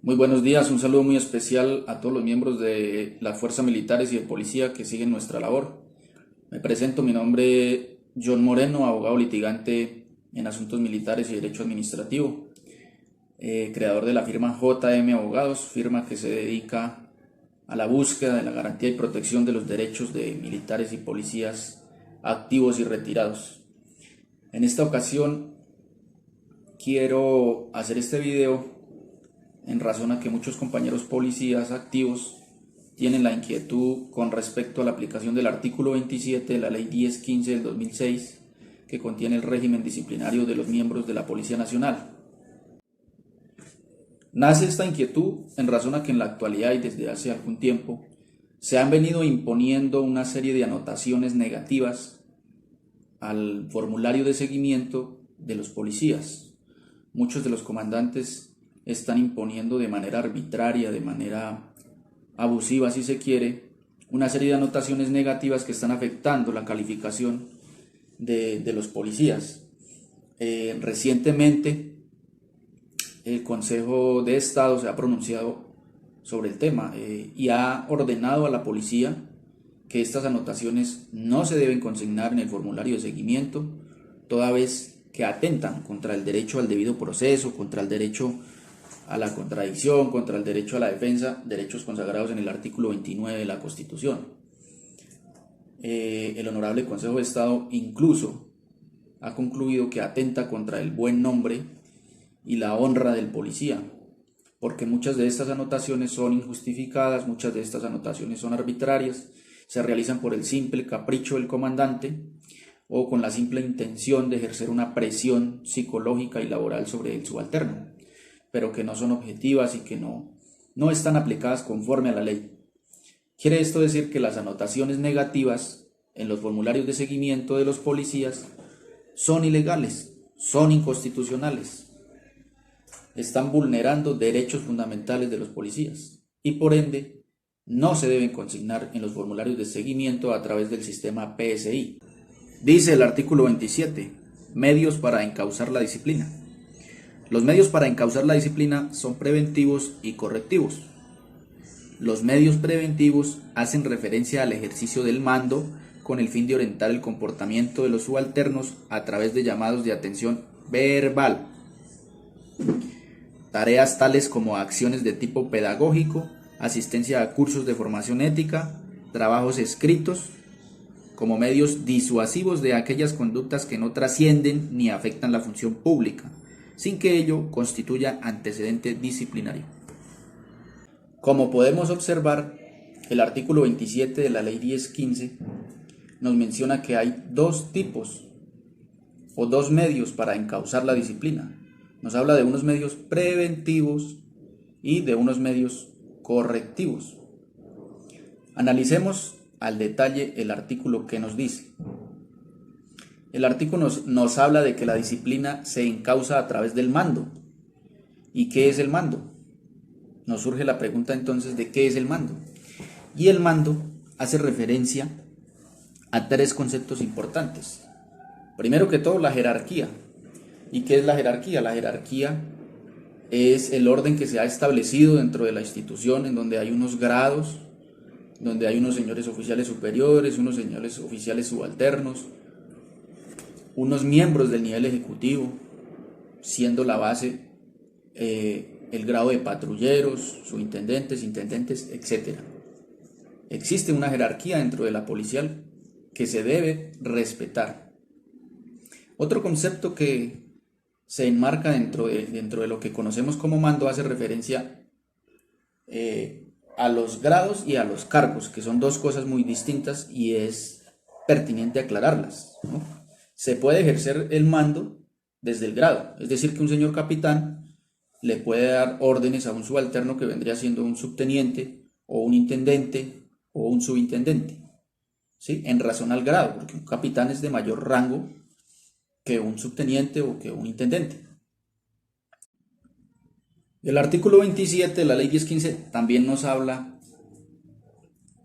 Muy buenos días, un saludo muy especial a todos los miembros de las fuerzas militares y de policía que siguen nuestra labor. Me presento, mi nombre es John Moreno, abogado litigante en asuntos militares y derecho administrativo, creador de la firma JM Abogados, firma que se dedica a la búsqueda de la garantía y protección de los derechos de militares y policías activos y retirados. En esta ocasión quiero hacer este video en razón a que muchos compañeros policías activos tienen la inquietud con respecto a la aplicación del artículo 27 de la Ley 1015 del 2006, que contiene el régimen disciplinario de los miembros de la Policía Nacional. Nace esta inquietud en razón a que en la actualidad y desde hace algún tiempo se han venido imponiendo una serie de anotaciones negativas al formulario de seguimiento de los policías. Muchos de los comandantes están imponiendo de manera arbitraria, de manera abusiva si se quiere, una serie de anotaciones negativas que están afectando la calificación de los policías. Recientemente el Consejo de Estado se ha pronunciado sobre el tema y ha ordenado a la policía que estas anotaciones no se deben consignar en el formulario de seguimiento, toda vez que atentan contra el derecho al debido proceso, contra el derecho a la contradicción, contra el derecho a la defensa, derechos consagrados en el artículo 29 de la Constitución. El Honorable Consejo de Estado incluso ha concluido que atenta contra el buen nombre y la honra del policía, porque muchas de estas anotaciones son injustificadas, muchas de estas anotaciones son arbitrarias, se realizan por el simple capricho del comandante o con la simple intención de ejercer una presión psicológica y laboral sobre el subalterno, pero que no son objetivas y que no están aplicadas conforme a la ley. Quiere esto decir que las anotaciones negativas en los formularios de seguimiento de los policías son ilegales, son inconstitucionales, están vulnerando derechos fundamentales de los policías y por ende no se deben consignar en los formularios de seguimiento a través del sistema PSI. Dice el artículo 27, medios para encauzar la disciplina. Los medios para encauzar la disciplina son preventivos y correctivos. Los medios preventivos hacen referencia al ejercicio del mando con el fin de orientar el comportamiento de los subalternos a través de llamados de atención verbal. Tareas tales como acciones de tipo pedagógico, asistencia a cursos de formación ética, trabajos escritos, como medios disuasivos de aquellas conductas que no trascienden ni afectan la función pública, sin que ello constituya antecedente disciplinario. Como podemos observar, el artículo 27 de la Ley 1015 nos menciona que hay dos tipos o dos medios para encauzar la disciplina. Nos habla de unos medios preventivos y de unos medios correctivos. Analicemos al detalle el artículo que nos dice. El artículo nos habla de que la disciplina se encausa a través del mando. ¿Y qué es el mando? Nos surge la pregunta entonces de qué es el mando. Y el mando hace referencia a tres conceptos importantes. Primero que todo, la jerarquía. ¿Y qué es la jerarquía? La jerarquía es el orden que se ha establecido dentro de la institución, en donde hay unos grados, donde hay unos señores oficiales superiores, unos señores oficiales subalternos, unos miembros del nivel ejecutivo, siendo la base el grado de patrulleros, subintendentes, intendentes, etc. Existe una jerarquía dentro de la policial que se debe respetar. Otro concepto que se enmarca dentro de lo que conocemos como mando hace referencia a los grados y a los cargos, que son dos cosas muy distintas y es pertinente aclararlas, ¿no? Se puede ejercer el mando desde el grado, es decir, que un señor capitán le puede dar órdenes a un subalterno que vendría siendo un subteniente o un intendente o un subintendente, ¿sí? En razón al grado, porque un capitán es de mayor rango que un subteniente o que un intendente. El artículo 27 de la Ley 1015 también nos habla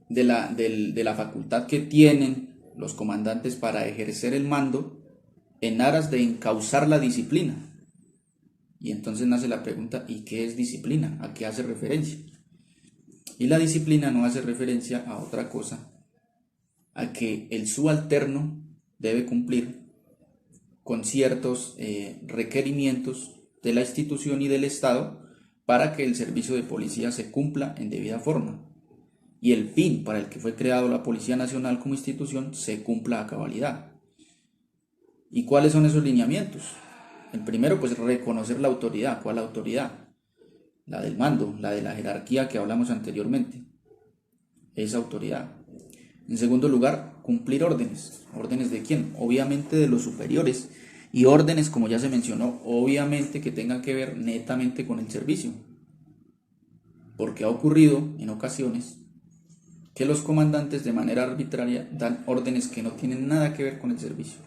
de la facultad que tienen los comandantes para ejercer el mando en aras de encauzar la disciplina. Y entonces nace la pregunta, ¿y qué es disciplina? ¿A qué hace referencia? Y la disciplina no hace referencia a otra cosa, a que el subalterno debe cumplir con ciertos requerimientos de la institución y del Estado para que el servicio de policía se cumpla en debida forma y el fin para el que fue creado la Policía Nacional como institución se cumpla a cabalidad. ¿Y cuáles son esos lineamientos? El primero, pues reconocer la autoridad. ¿Cuál autoridad? La del mando, la de la jerarquía que hablamos anteriormente. Esa autoridad. En segundo lugar, cumplir órdenes. ¿Órdenes de quién? Obviamente de los superiores. Y órdenes, como ya se mencionó, obviamente que tengan que ver netamente con el servicio. Porque ha ocurrido en ocasiones que los comandantes de manera arbitraria dan órdenes que no tienen nada que ver con el servicio.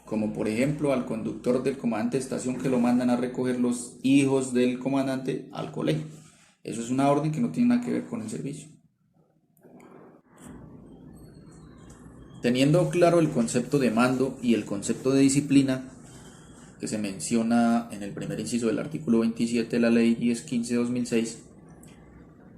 Como por ejemplo al conductor del comandante de estación que lo mandan a recoger los hijos del comandante al colegio. Eso es una orden que no tiene nada que ver con el servicio. Teniendo claro el concepto de mando y el concepto de disciplina que se menciona en el primer inciso del artículo 27 de la ley 1015/2006,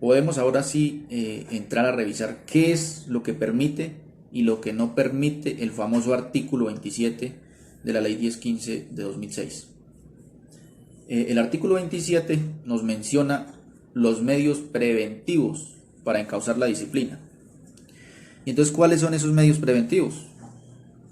podemos ahora sí entrar a revisar qué es lo que permite y lo que no permite el famoso artículo 27 de la ley 1015/2006. El artículo 27 nos menciona los medios preventivos para encauzar la disciplina. Y entonces, ¿cuáles son esos medios preventivos?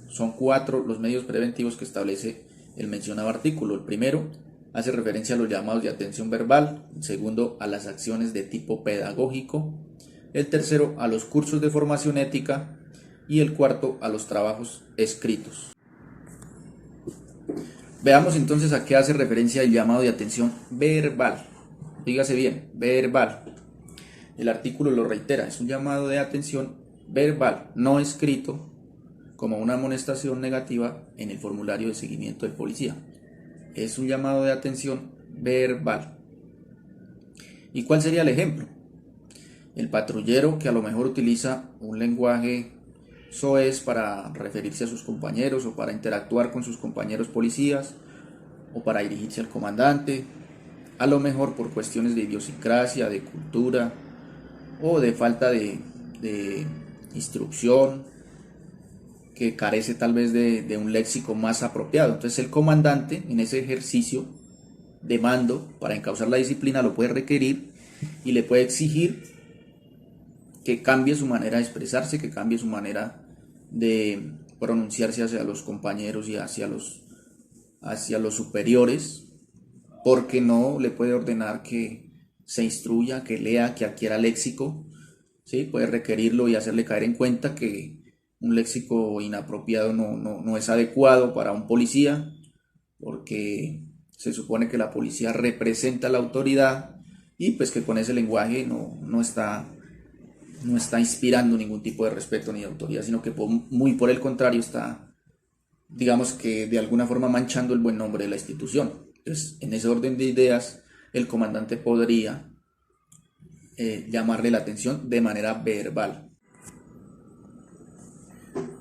Son 4 los medios preventivos que establece el mencionado artículo. El primero hace referencia a los llamados de atención verbal, el segundo a las acciones de tipo pedagógico, el tercero a los cursos de formación ética y el cuarto a los trabajos escritos. Veamos entonces a qué hace referencia el llamado de atención verbal. Dígase bien, verbal. El artículo lo reitera, es un llamado de atención verbal, no escrito, como una amonestación negativa en el formulario de seguimiento del policía. Es un llamado de atención verbal. ¿Y cuál sería el ejemplo? El patrullero que a lo mejor utiliza un lenguaje soez para referirse a sus compañeros o para interactuar con sus compañeros policías o para dirigirse al comandante, a lo mejor por cuestiones de idiosincrasia, de cultura o de falta de instrucción, que carece tal vez de un léxico más apropiado. Entonces el comandante en ese ejercicio de mando para encauzar la disciplina lo puede requerir y le puede exigir que cambie su manera de expresarse, que cambie su manera de pronunciarse hacia los compañeros y hacia los superiores, porque no le puede ordenar que se instruya, que lea, que adquiera léxico. ¿Sí? Puede requerirlo y hacerle caer en cuenta que un léxico inapropiado no es adecuado para un policía, porque se supone que la policía representa la autoridad y pues que con ese lenguaje no está inspirando ningún tipo de respeto ni de autoridad, sino que muy por el contrario está, digamos que de alguna forma manchando el buen nombre de la institución. Entonces, en ese orden de ideas, el comandante podría llamarle la atención de manera verbal.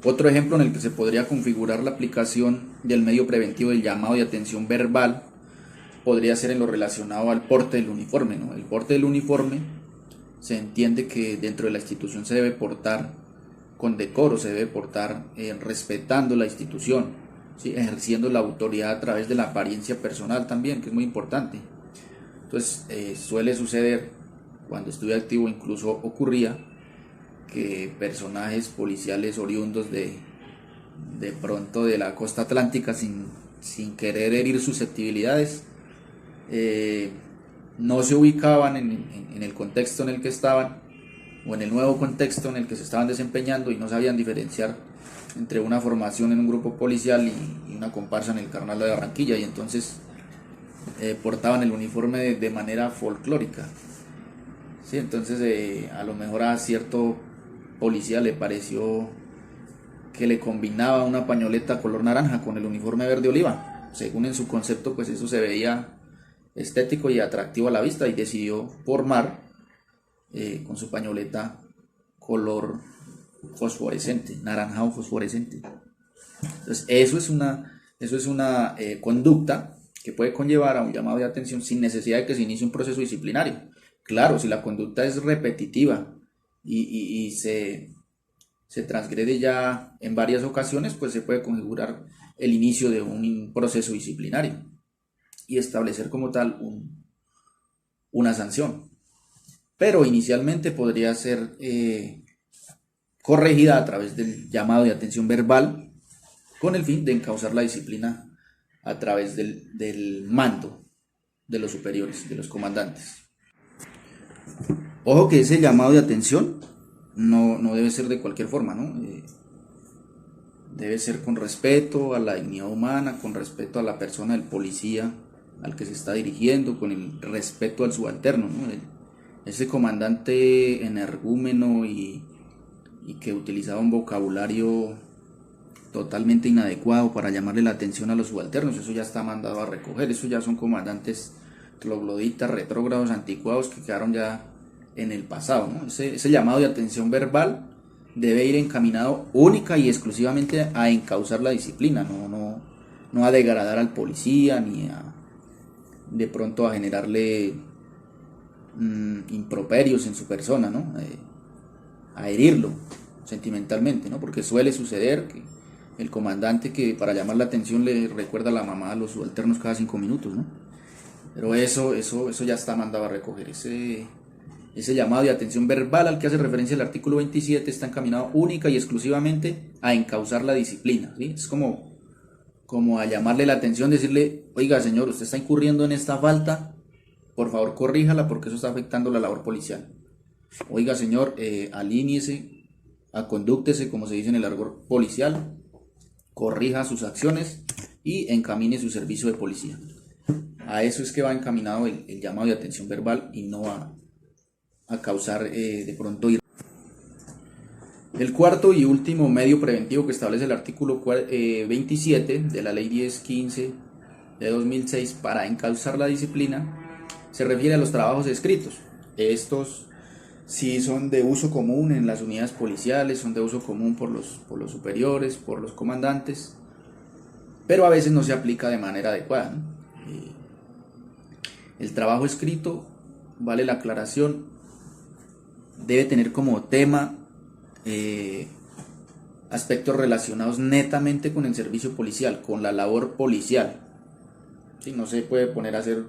Otro ejemplo en el que se podría configurar la aplicación del medio preventivo del llamado de atención verbal podría ser en lo relacionado al porte del uniforme, ¿no? El porte del uniforme se entiende que dentro de la institución se debe portar con decoro, se debe portar respetando la institución, ¿sí? Ejerciendo la autoridad a través de la apariencia personal también, que es muy importante. Entonces suele suceder, cuando estuve activo incluso ocurría que personajes policiales oriundos de pronto de la costa atlántica sin querer herir susceptibilidades no se ubicaban en el contexto en el que estaban o en el nuevo contexto en el que se estaban desempeñando y no sabían diferenciar entre una formación en un grupo policial y una comparsa en el Carnaval de Barranquilla, y entonces portaban el uniforme de manera folclórica. Sí, entonces a lo mejor a cierto policía le pareció que le combinaba una pañoleta color naranja con el uniforme verde oliva. Según en su concepto, pues eso se veía estético y atractivo a la vista, y decidió formar con su pañoleta color fosforescente, naranjado fosforescente. Entonces eso es una conducta que puede conllevar a un llamado de atención sin necesidad de que se inicie un proceso disciplinario. Claro, si la conducta es repetitiva y se transgrede ya en varias ocasiones, pues se puede configurar el inicio de un proceso disciplinario y establecer como tal una sanción. Pero inicialmente podría ser corregida a través del llamado de atención verbal con el fin de encauzar la disciplina a través del mando de los superiores, de los comandantes. Ojo que ese llamado de atención no debe ser de cualquier forma, ¿no? Debe ser con respeto a la dignidad humana, con respeto a la persona del policía al que se está dirigiendo, con el respeto al subalterno, ¿no? Ese comandante energúmeno y que utilizaba un vocabulario totalmente inadecuado para llamarle la atención a los subalternos, eso ya está mandado a recoger. Eso ya son comandantes trogloditas, retrógrados, anticuados que quedaron ya en el pasado, ¿no? Ese llamado de atención verbal debe ir encaminado única y exclusivamente a encauzar la disciplina, no a degradar al policía ni de pronto a generarle improperios en su persona, ¿no? A herirlo sentimentalmente, ¿no? Porque suele suceder que el comandante, que para llamar la atención le recuerda a la mamá a los subalternos cada 5 minutos, ¿no? Pero eso ya está mandado a recoger. Ese llamado de atención verbal al que hace referencia el artículo 27 está encaminado única y exclusivamente a encauzar la disciplina, ¿sí? Es como a llamarle la atención, decirle: oiga, señor, usted está incurriendo en esta falta, por favor corríjala porque eso está afectando la labor policial. Oiga, señor, alíñese, acondúctese, como se dice en el argot policial, corrija sus acciones y encamine su servicio de policía. A eso es que va encaminado el llamado de atención verbal y no a causar de pronto ir. El cuarto y último medio preventivo que establece el artículo 27 de la ley 1015 de 2006 para encauzar la disciplina se refiere a los trabajos escritos. Estos sí son de uso común en las unidades policiales, son de uso común por los superiores, por los comandantes, pero a veces no se aplica de manera adecuada, ¿no? El trabajo escrito, vale la aclaración, debe tener como tema aspectos relacionados netamente con el servicio policial, con la labor policial. ¿Sí? No se puede poner a hacer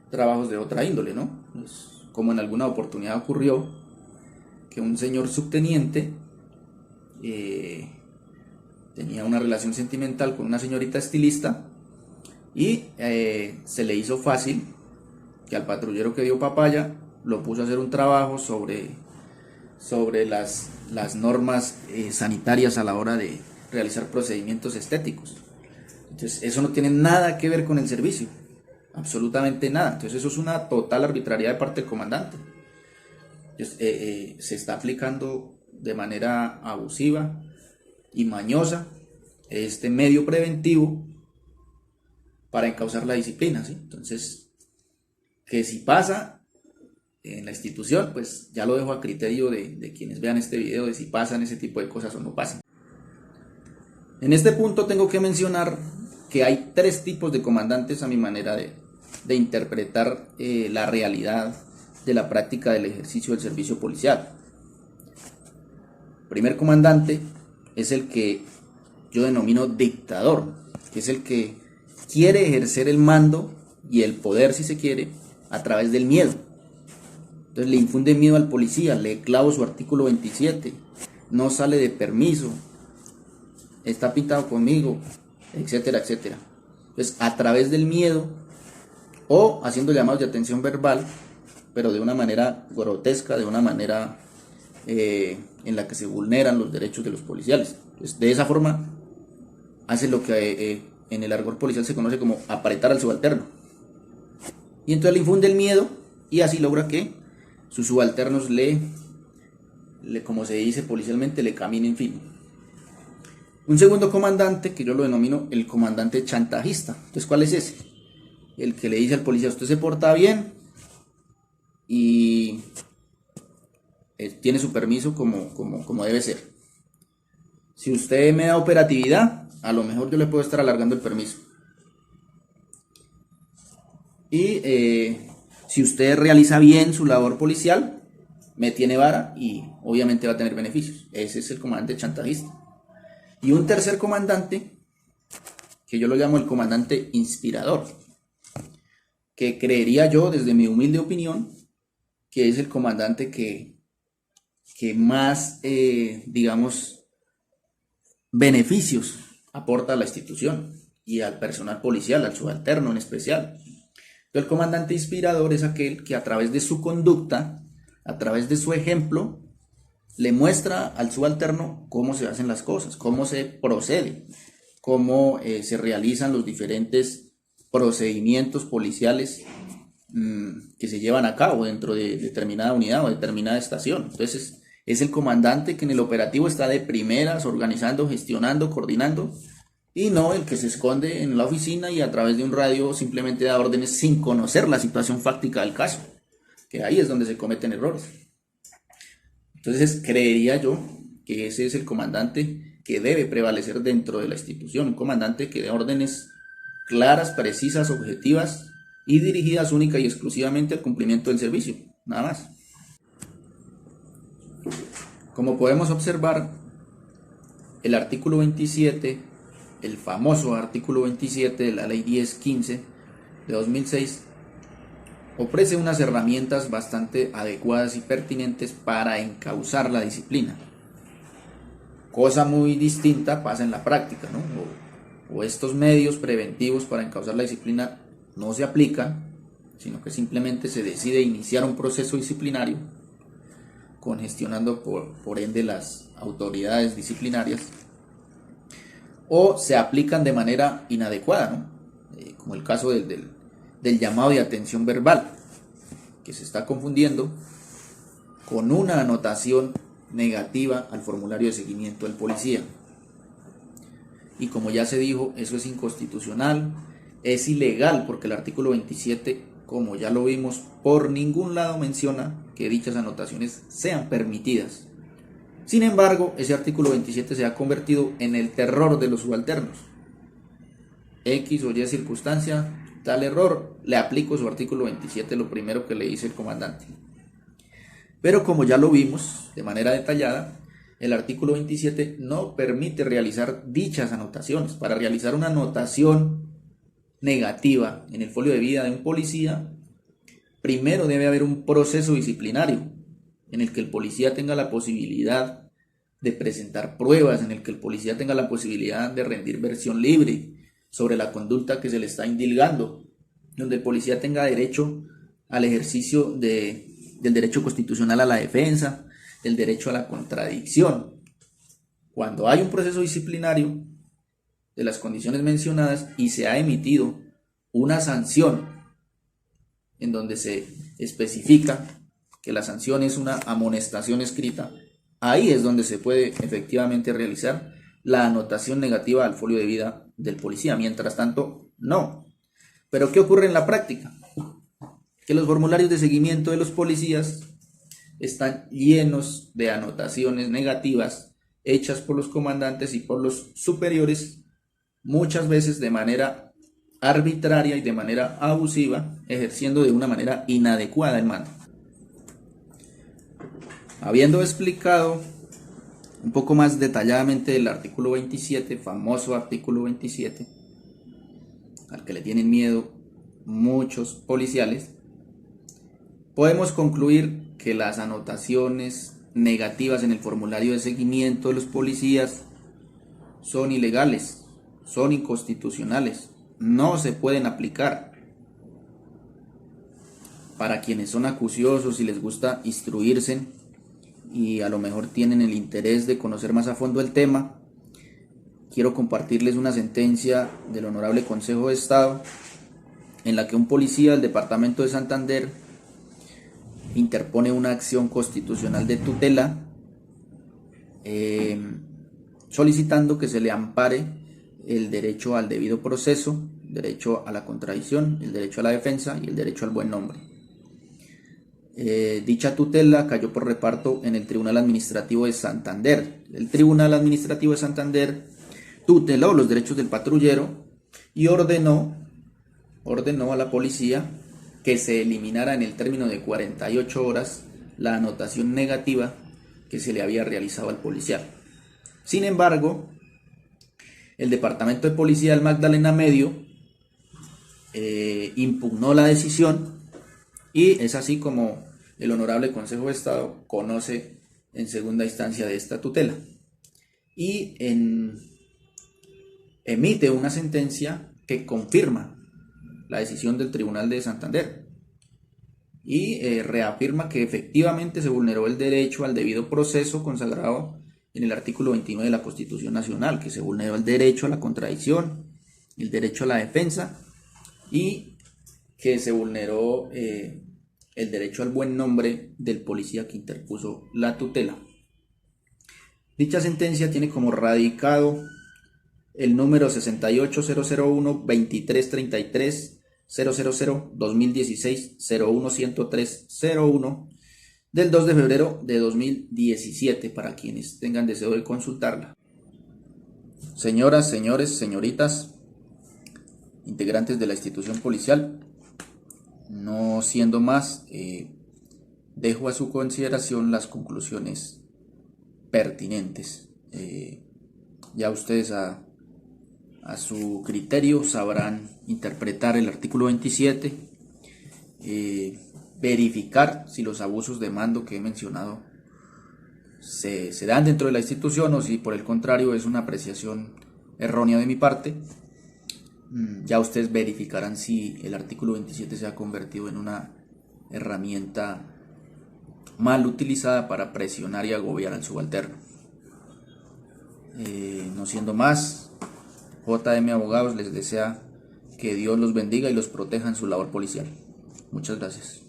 trabajos de otra índole, ¿no? Pues, como en alguna oportunidad ocurrió, que un señor subteniente tenía una relación sentimental con una señorita estilista y se le hizo fácil que al patrullero que dio papaya lo puso a hacer un trabajo sobre las normas sanitarias a la hora de realizar procedimientos estéticos. Entonces eso no tiene nada que ver con el servicio, absolutamente nada. Entonces eso es una total arbitrariedad de parte del comandante. Entonces, se está aplicando de manera abusiva y mañosa este medio preventivo para encauzar la disciplina, ¿sí? Entonces, que si pasa en la institución, pues ya lo dejo a criterio de quienes vean este video, de si pasan ese tipo de cosas o no pasan. En este punto tengo que mencionar que hay 3 tipos de comandantes a mi manera de interpretar la realidad de la práctica del ejercicio del servicio policial. El primer comandante es el que yo denomino dictador, que es el que quiere ejercer el mando y el poder, si se quiere, a través del miedo. Entonces le infunde miedo al policía, le clavo su artículo 27, no sale de permiso, está pintado conmigo, etcétera, etcétera. Entonces, a través del miedo o haciendo llamados de atención verbal, pero de una manera grotesca, de una manera en la que se vulneran los derechos de los policiales. Entonces, de esa forma hace lo que en el argot policial se conoce como apretar al subalterno. Y entonces le infunde el miedo y así logra que sus subalternos como se dice policialmente, le caminen fino. Un segundo comandante que yo lo denomino el comandante chantajista. Entonces, ¿cuál es ese? El que le dice al policía: usted se porta bien y tiene su permiso como debe ser. Si usted me da operatividad, a lo mejor yo le puedo estar alargando el permiso. y si usted realiza bien su labor policial, me tiene vara y obviamente va a tener beneficios. Ese es el comandante chantajista. Y un tercer comandante, que yo lo llamo el comandante inspirador, que creería yo, desde mi humilde opinión, que es el comandante que más, digamos, beneficios aporta a la institución y al personal policial, al subalterno en especial. El comandante inspirador es aquel que a través de su conducta, a través de su ejemplo, le muestra al subalterno cómo se hacen las cosas, cómo se procede, cómo se realizan los diferentes procedimientos policiales que se llevan a cabo dentro de determinada unidad o determinada estación. Entonces es el comandante que en el operativo está de primeras, organizando, gestionando, coordinando, y no el que se esconde en la oficina y a través de un radio simplemente da órdenes sin conocer la situación fáctica del caso, que ahí es donde se cometen errores. Entonces creería yo que ese es el comandante que debe prevalecer dentro de la institución, un comandante que dé órdenes claras, precisas, objetivas y dirigidas única y exclusivamente al cumplimiento del servicio, nada más. Como podemos observar, el artículo 27, el famoso artículo 27 de la ley 1015 de 2006, ofrece unas herramientas bastante adecuadas y pertinentes para encauzar la disciplina. Cosa muy distinta pasa en la práctica, ¿no? O estos medios preventivos para encauzar la disciplina no se aplican, sino que simplemente se decide iniciar un proceso disciplinario congestionando por ende las autoridades disciplinarias, o se aplican de manera inadecuada, ¿no? Como el caso del llamado de atención verbal, que se está confundiendo con una anotación negativa al formulario de seguimiento del policía. Y como ya se dijo, eso es inconstitucional, es ilegal, porque el artículo 27, como ya lo vimos, por ningún lado menciona que dichas anotaciones sean permitidas. Sin embargo, ese artículo 27 se ha convertido en el terror de los subalternos. X o Y circunstancia, tal error, le aplico su artículo 27, lo primero que le dice el comandante. Pero como ya lo vimos de manera detallada, el artículo 27 no permite realizar dichas anotaciones. Para realizar una anotación negativa en el folio de vida de un policía, primero debe haber un proceso disciplinario en el que el policía tenga la posibilidad de presentar pruebas, en el que el policía tenga la posibilidad de rendir versión libre sobre la conducta que se le está indilgando, donde el policía tenga derecho al ejercicio del derecho constitucional a la defensa, el derecho a la contradicción. Cuando hay un proceso disciplinario de las condiciones mencionadas y se ha emitido una sanción en donde se especifica que la sanción es una amonestación escrita, ahí es donde se puede efectivamente realizar la anotación negativa al folio de vida del policía. Mientras tanto, no. Pero ¿qué ocurre en la práctica? Que los formularios de seguimiento de los policías están llenos de anotaciones negativas hechas por los comandantes y por los superiores, muchas veces de manera arbitraria y de manera abusiva, ejerciendo de una manera inadecuada el mando. Habiendo explicado un poco más detalladamente el artículo 27, famoso artículo 27, al que le tienen miedo muchos policiales, podemos concluir que las anotaciones negativas en el formulario de seguimiento de los policías son ilegales, son inconstitucionales, no se pueden aplicar. Para quienes son acuciosos y les gusta instruirse y a lo mejor tienen el interés de conocer más a fondo el tema, quiero compartirles una sentencia del Honorable Consejo de Estado en la que un policía del departamento de Santander interpone una acción constitucional de tutela solicitando que se le ampare el derecho al debido proceso, el derecho a la contradicción, el derecho a la defensa y el derecho al buen nombre. Dicha tutela cayó por reparto en el Tribunal Administrativo de Santander. El Tribunal Administrativo de Santander tuteló los derechos del patrullero y ordenó ordenó a la policía que se eliminara en el término de 48 horas la anotación negativa que se le había realizado al policial. Sin embargo, el Departamento de Policía del Magdalena Medio impugnó la decisión y es así como el Honorable Consejo de Estado conoce en segunda instancia de esta tutela y emite una sentencia que confirma la decisión del Tribunal de Santander y reafirma que efectivamente se vulneró el derecho al debido proceso consagrado en el artículo 29 de la Constitución Nacional, que se vulneró el derecho a la contradicción, el derecho a la defensa y que se vulneró el derecho al buen nombre del policía que interpuso la tutela. Dicha sentencia tiene como radicado el número 68001-2333-000-2016-01-103-01 del 2 de febrero de 2017 para quienes tengan deseo de consultarla. Señoras, señores, señoritas, integrantes de la institución policial, no siendo más, dejo a su consideración las conclusiones pertinentes. Ya ustedes a su criterio sabrán interpretar el artículo 27, verificar si los abusos de mando que he mencionado se dan dentro de la institución o si por el contrario es una apreciación errónea de mi parte. Ya ustedes verificarán si el artículo 27 se ha convertido en una herramienta mal utilizada para presionar y agobiar al subalterno. No siendo más, JM Abogados les desea que Dios los bendiga y los proteja en su labor policial. Muchas gracias.